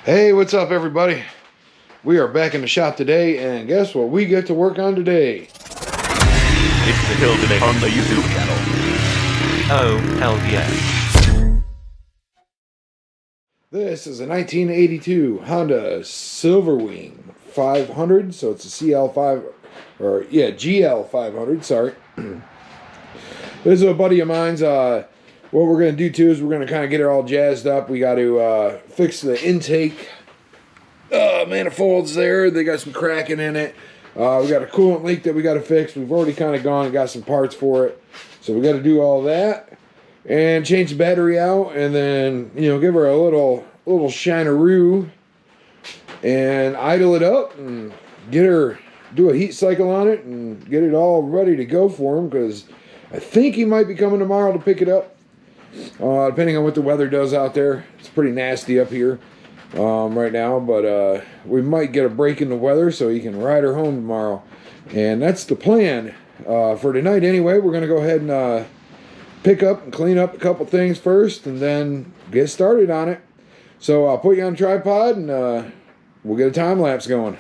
Hey, what's up everybody? We are back in the shop today, and guess what we get to work on today? It's the hill today on the YouTube channel. Oh, hell yes. This is a 1982 Honda Silver Wing 500, so it's a GL500, sorry. This is a buddy of mine's. What we're going to do too is we're going to kind of get it all jazzed up. We got to fix the intake manifolds there. They got some cracking in it. We got a coolant leak that we got to fix. We've already kind of gone and got some parts for it. So we got to do all that and change the battery out, and then, you know, give her a little shineroo and idle it up and get her, do a heat cycle on it and get it all ready to go for him, because I think he might be coming tomorrow to pick it up. Depending on what the weather does out there. It's pretty nasty up here right now, but we might get a break in the weather so he can ride her home tomorrow. And that's the plan for tonight anyway. We're going to go ahead and pick up and clean up a couple things first and then get started on it. So I'll put you on tripod and we'll get a time lapse going.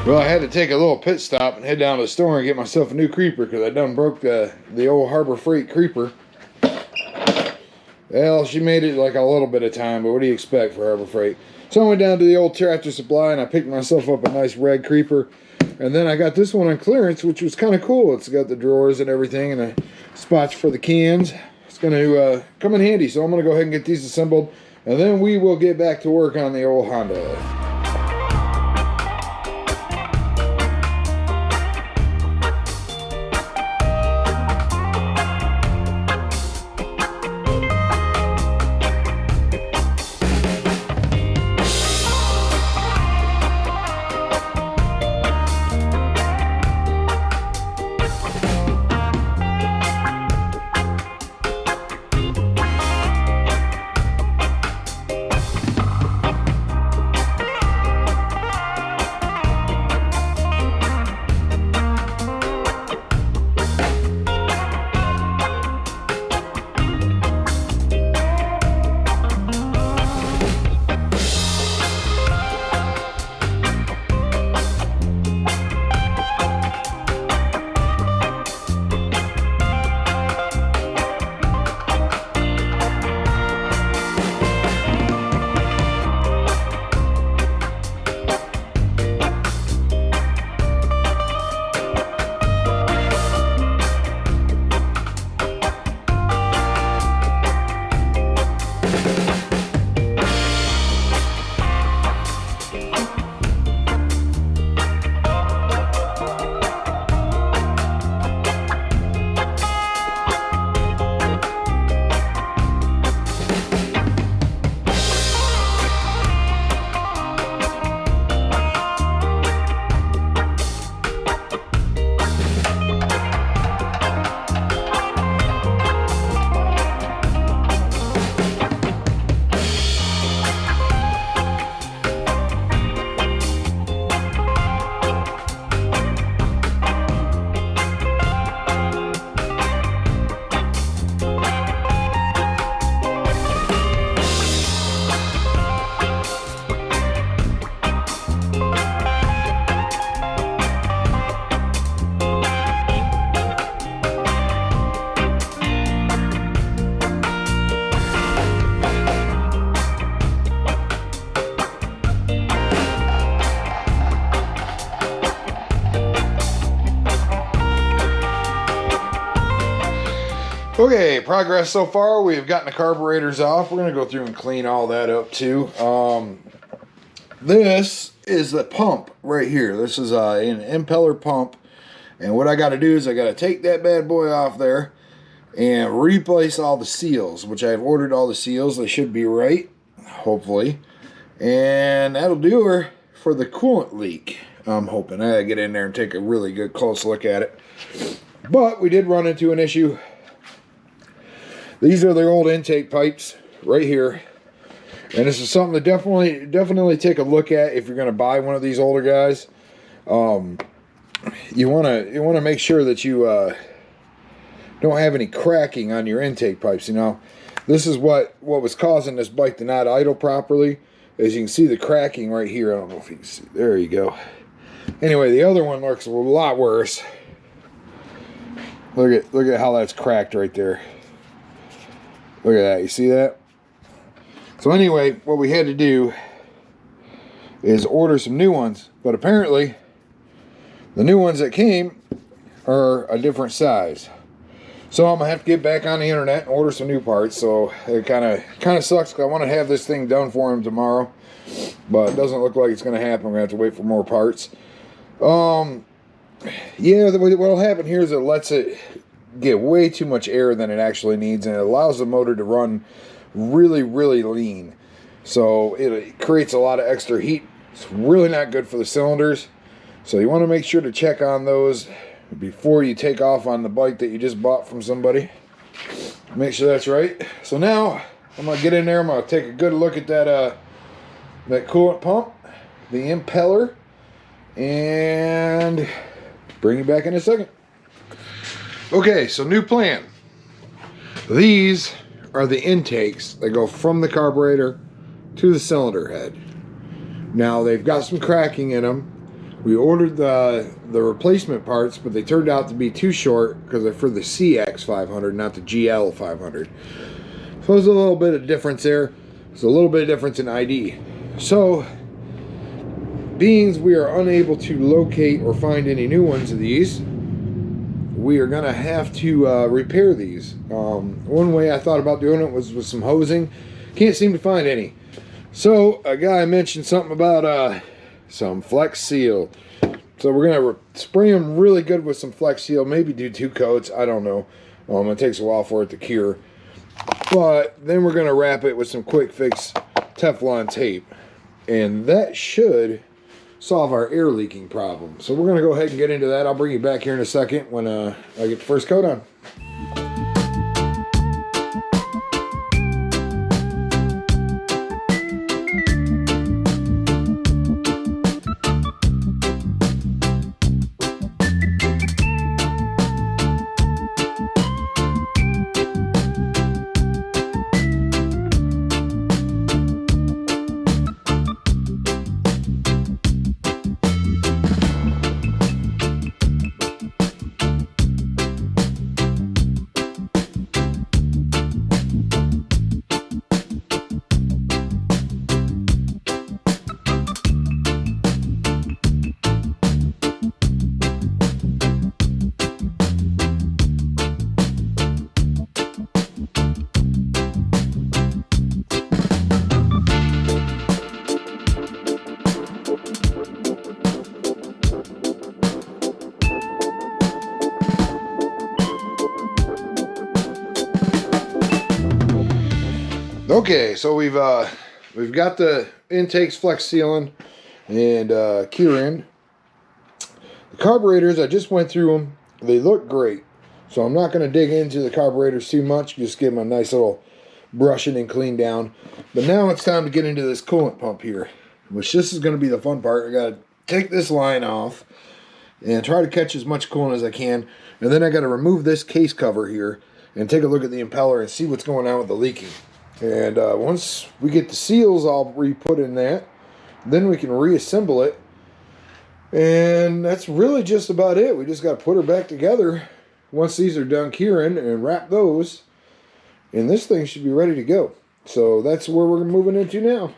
Well, I had to take a little pit stop and head down to the store and get myself a new creeper, because I done broke the old Harbor Freight creeper. Well, she made it like a little bit of time, but what do you expect for Harbor Freight? So I went down to the old Tractor Supply and I picked myself up a nice red creeper. And then I got this one on clearance, which was kind of cool. It's got the drawers and everything and the spots for the cans. It's going to come in handy, so I'm going to go ahead and get these assembled. And then we will get back to work on the old Honda. Okay, progress so far. We've gotten the carburetors off. We're going to go through and clean all that up too. This is the pump right here. This is an impeller pump. And what I got to do is I got to take that bad boy off there and replace all the seals, which I've ordered all the seals. They should be right, hopefully. And that'll do her for the coolant leak. I'm hoping. I gotta get in there and take a really good close look at it. But we did run into an issue. These are the old intake pipes right here. And this is something to definitely take a look at if you're going to buy one of these older guys. You want to make sure that you don't have any cracking on your intake pipes. You know, this is what was causing this bike to not idle properly. As you can see, the cracking right here. I don't know if you can see. There you go. Anyway, the other one looks a lot worse. Look at how that's cracked right there. Look at that. You see that? So anyway, what we had to do is order some new ones. But apparently, the new ones that came are a different size. So I'm going to have to get back on the internet and order some new parts. So it kind of sucks because I want to have this thing done for him tomorrow. But it doesn't look like it's going to happen. We're going to have to wait for more parts. Yeah, what'll happen here is it lets it get way too much air than it actually needs. And it allows the motor to run really lean, so it creates a lot of extra heat. It's really not good for the cylinders, so you want to make sure to check on those before you take off on the bike that you just bought from somebody. Make sure that's right. So now I'm gonna get in there. I'm gonna take a good look at that coolant pump, the impeller, and bring you back in a second. Okay, so new plan. These are the intakes that go from the carburetor to the cylinder head. Now they've got some cracking in them. We ordered the replacement parts, but they turned out to be too short because they're for the CX500, not the GL500. So there's a little bit of difference there. There's a little bit of difference in ID. So, being we are unable to locate or find any new ones of these, we are gonna have to repair these. One way I thought about doing it was with some hosing. Can't seem to find any. So a guy mentioned something about some Flex Seal. So we're gonna spray them really good with some Flex Seal. Maybe do 2 coats. I don't know. It takes a while for it to cure. But then we're gonna wrap it with some Quick Fix Teflon tape, and that should solve our air leaking problem. So we're going to go ahead and get into that. I'll bring you back here in a second when I get the first coat on. Okay, so we've got the intakes flex sealing and curing. The carburetors, I just went through them. They look great, so I'm not going to dig into the carburetors too much. Just give them a nice little brushing and clean down. But now it's time to get into this coolant pump here, which this is going to be the fun part. I got to take this line off and try to catch as much coolant as I can, and then I got to remove this case cover here and take a look at the impeller and see what's going on with the leaking. And once we get the seals all re-put in that, then we can reassemble it. And that's really just about it. We just got to put her back together once these are done curing and wrap those. And this thing should be ready to go. So that's where we're moving into now.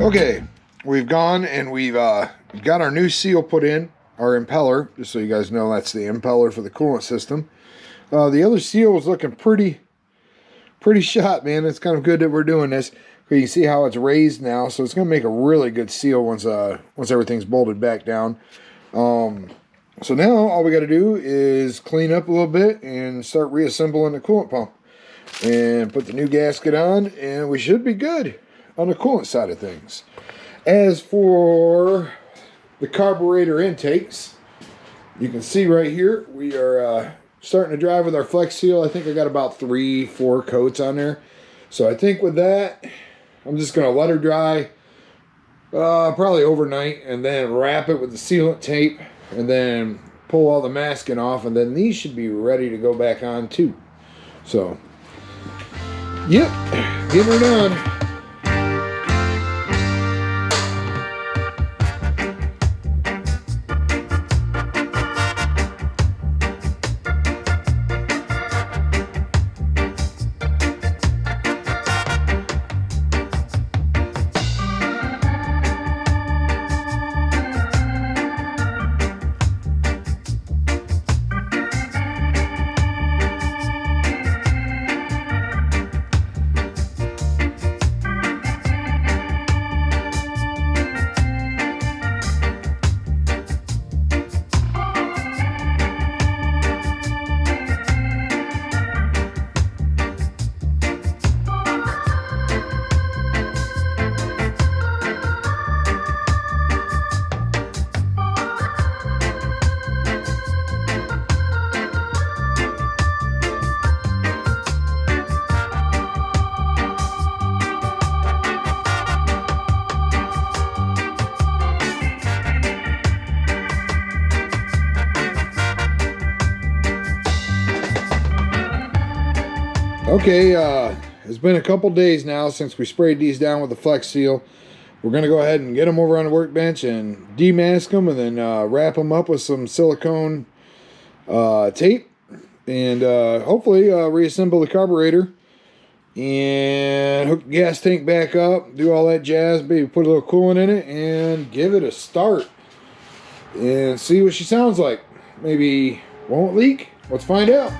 Okay, we've gone and we've got our new seal put in, our impeller, just so you guys know that's the impeller for the coolant system. The other seal was looking pretty shot, man. It's kind of good that we're doing this. You can see how it's raised now, so it's going to make a really good seal once everything's bolted back down. So now all we got to do is clean up a little bit and start reassembling the coolant pump and put the new gasket on, and we should be good on the coolant side of things. As for the carburetor intakes, you can see right here we are starting to drive with our Flex Seal. I think I got about 3-4 coats on there. So I think with that, I'm just going to let her dry probably overnight and then wrap it with the sealant tape and then pull all the masking off, and then these should be ready to go back on too. So, yep, getting her done. Okay, it's been a couple days now since we sprayed these down with the Flex Seal. We're going to go ahead and get them over on the workbench and demask them, and then wrap them up with some silicone tape, and hopefully reassemble the carburetor and hook the gas tank back up, do all that jazz, maybe put a little coolant in it and give it a start and see what she sounds like. Maybe won't leak. Let's find out.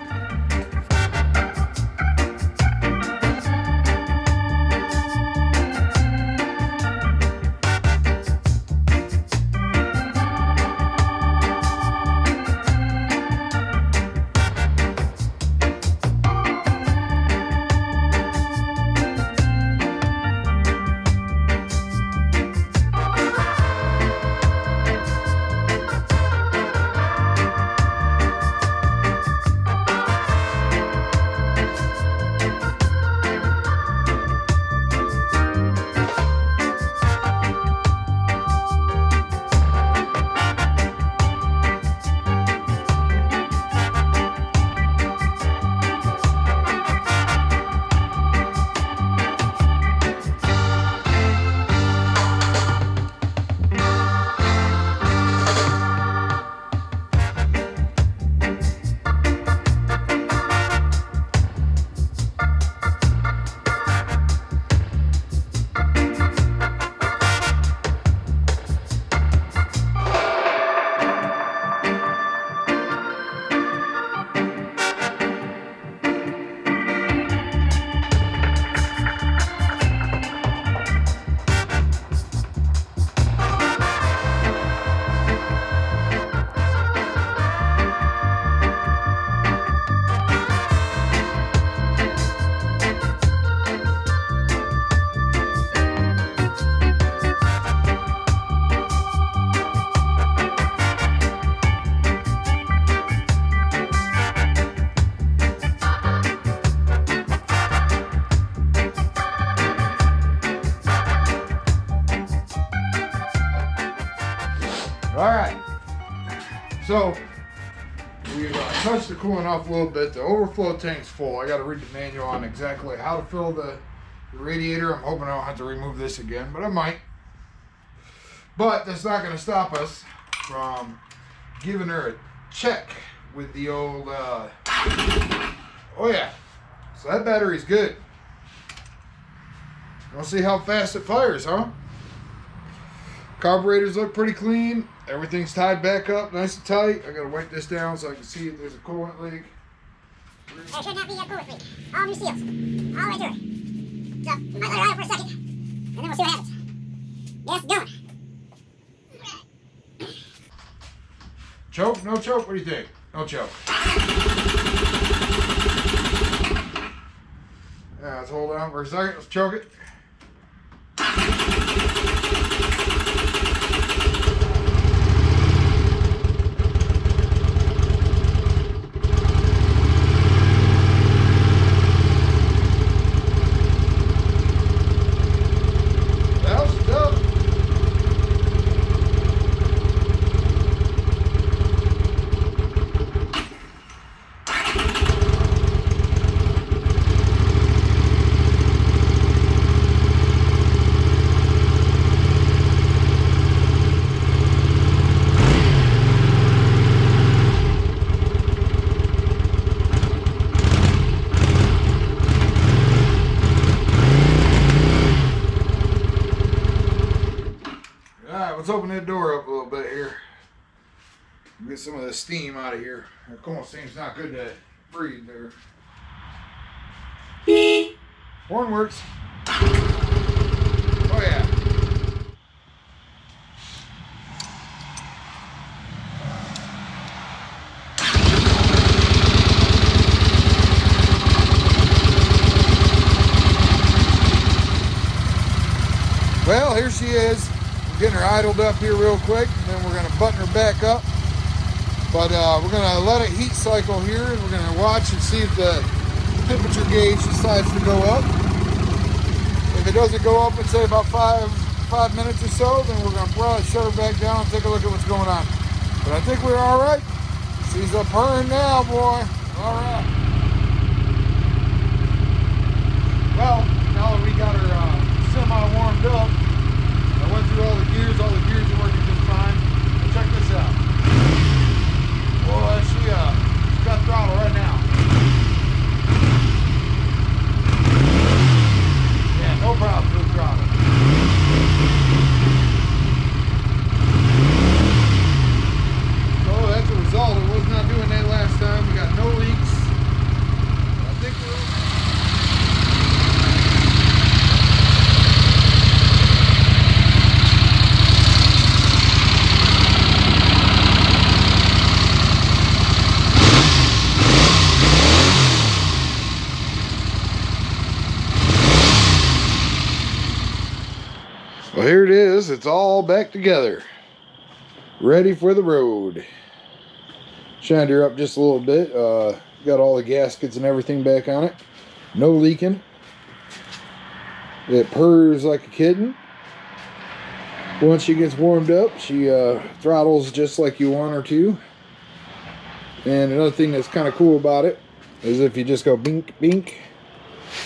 Alright, so we've touched the coolant off a little bit. The overflow tank's full. I got to read the manual on exactly how to fill the radiator. I'm hoping I don't have to remove this again, but I might. But that's not going to stop us from giving her a check with the old, oh yeah, so that battery's good. We'll see how fast it fires, huh? Carburetors look pretty clean. Everything's tied back up nice and tight. I gotta wipe this down so I can see if there's a coolant leak. There should not be a coolant leak. All new seals. All the way through it. So, we might let it ride for a second, and then we'll see what happens. Gas going. Choke? No choke? What do you think? No choke. Yeah, let's hold on for a second. Let's choke it. Let's open that door up a little bit here. Get some of the steam out of here. The coolant steam's not good to breathe there. Horn works. Oh yeah. Well, here she is. Getting her idled up here real quick, and then we're going to button her back up. But we're going to let it heat cycle here, and we're going to watch and see if the temperature gauge decides to go up. If it doesn't go up in, say, about five minutes or so, then we're going to probably shut her back down and take a look at what's going on. But I think we're all right. She's up purring now, boy. All right. Well, now that we got her semi-warmed up, I went through all the gears are working just fine. But check this out. Boy, she's got throttle right now. Yeah, no problem with throttle. So that's a result. It was not doing that last time. We got no leaks. I think we're... Well, here it is. It's all back together. Ready for the road. Shined her up just a little bit. Got all the gaskets and everything back on it. No leaking. It purrs like a kitten. Once she gets warmed up, she throttles just like you want her to. And another thing that's kind of cool about it is if you just go bink, bink,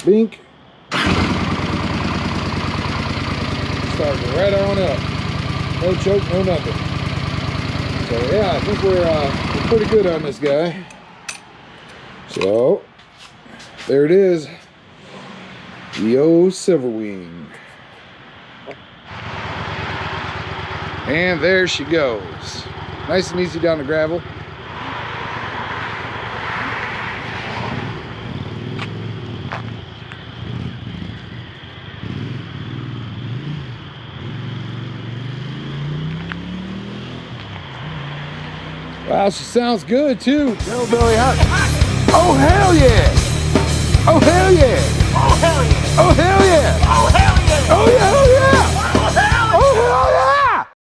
bink. Starting right on up. No choke, no nothing. So yeah, I think we're pretty good on this guy. So there it is. The old Silver Wing. And there she goes. Nice and easy down the gravel. Wow, she sounds good too. Hillbilly hot. Oh hell yeah! Oh hell yeah! Oh, hell yeah! Oh hell